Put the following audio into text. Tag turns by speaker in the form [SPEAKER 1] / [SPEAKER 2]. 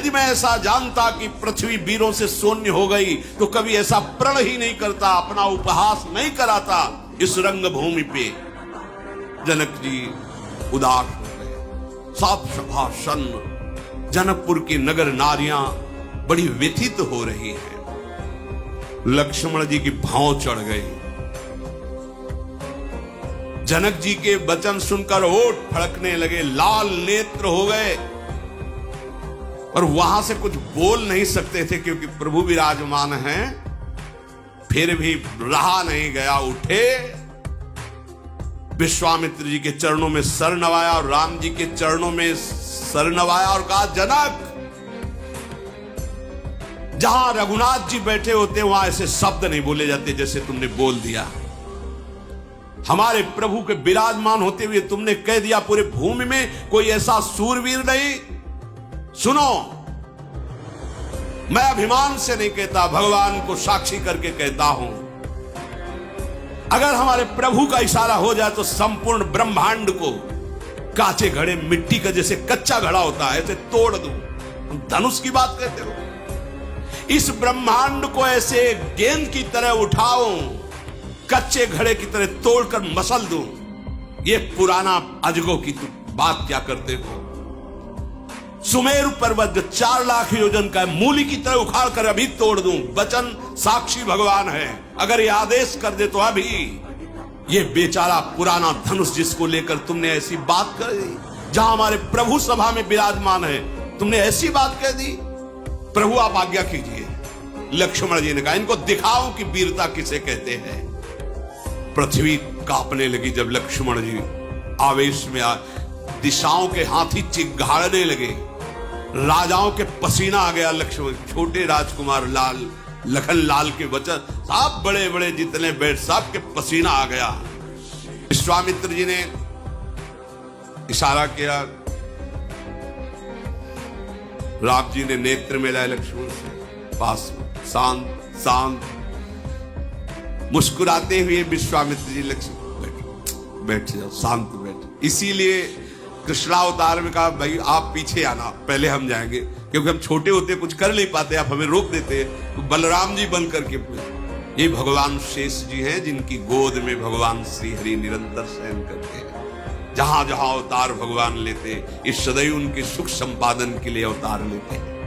[SPEAKER 1] यदि मैं ऐसा जानता कि पृथ्वी वीरों से शून्य हो गई तो कभी ऐसा प्रण ही नहीं करता, अपना उपहास नहीं कराता इस रंगभूमि पे। जनक जी उदास हो गए। सब सभासन जनकपुर की नगर नारियां बड़ी व्यथित हो रही हैं। लक्ष्मण जी की भाव चढ़ गई। जनक जी के वचन सुनकर होठ फड़कने लगे, लाल नेत्र हो गए और वहां से कुछ बोल नहीं सकते थे क्योंकि प्रभु विराजमान हैं। फिर भी रहा नहीं गया, उठे, विश्वामित्र जी के चरणों में सर नवाया और राम जी के चरणों में सर नवाया और कहा, जनक, जहां रघुनाथ जी बैठे होते वहां ऐसे शब्द नहीं बोले जाते जैसे तुमने बोल दिया। हमारे प्रभु के विराजमान होते हुए तुमने कह दिया पूरे भूमि में कोई ऐसा सूरवीर नहीं। सुनो, मैं अभिमान से नहीं कहता, भगवान को साक्षी करके कहता हूं, अगर हमारे प्रभु का इशारा हो जाए तो संपूर्ण ब्रह्मांड को कांचे घड़े मिट्टी का जैसे कच्चा घड़ा होता है ऐसे तोड़ दूं। तुम धनुष की बात कहते हो, इस ब्रह्मांड को ऐसे गेंद की तरह उठाऊं, कच्चे घड़े की तरह तोड़कर मसल दूं। ये पुराना अजगो की बात क्या करते हो? सुमेरु पर्वत जो 4 लाख योजन का है, मूली की तरह उखाड़ कर अभी तोड़ दूं। वचन साक्षी भगवान है, अगर ये आदेश कर दे तो अभी। ये बेचारा पुराना धनुष जिसको लेकर तुमने ऐसी बात कर दी, जहां हमारे प्रभु सभा में विराजमान है, तुमने ऐसी बात कह दी। प्रभु आप आज्ञा कीजिए। लक्ष्मण जी ने कहा, इनको दिखाओ कि वीरता किसे कहते हैं। पृथ्वी कांपने लगी जब लक्ष्मण जी आवेश में आ, दिशाओं के हाथी चिघाड़ने लगे, राजाओं के पसीना आ गया। लक्ष्मण छोटे राजकुमार लाल लखन लाल के वचन, सब बड़े बड़े जितने बैठ सब के पसीना आ गया। विश्वामित्र जी ने इशारा किया, राम जी ने नेत्र मिलाए लक्ष्मण से, पास शांत शांत मुस्कुराते हुए विश्वामित्र जी, लक्ष्मण बैठ जाओ, शांत बैठ। इसीलिए कृष्णावतार में कहा, भाई आप पीछे आना, पहले हम जाएंगे, क्योंकि हम छोटे होते कुछ कर नहीं पाते, आप हमें रोक देते, तो बलराम जी बन करके ये भगवान शेष जी हैं जिनकी गोद में भगवान श्री हरि निरंतर शयन करते हैं। जहां जहां अवतार भगवान लेते, इस सदैव उनके सुख संपादन के लिए अवतार लेते हैं।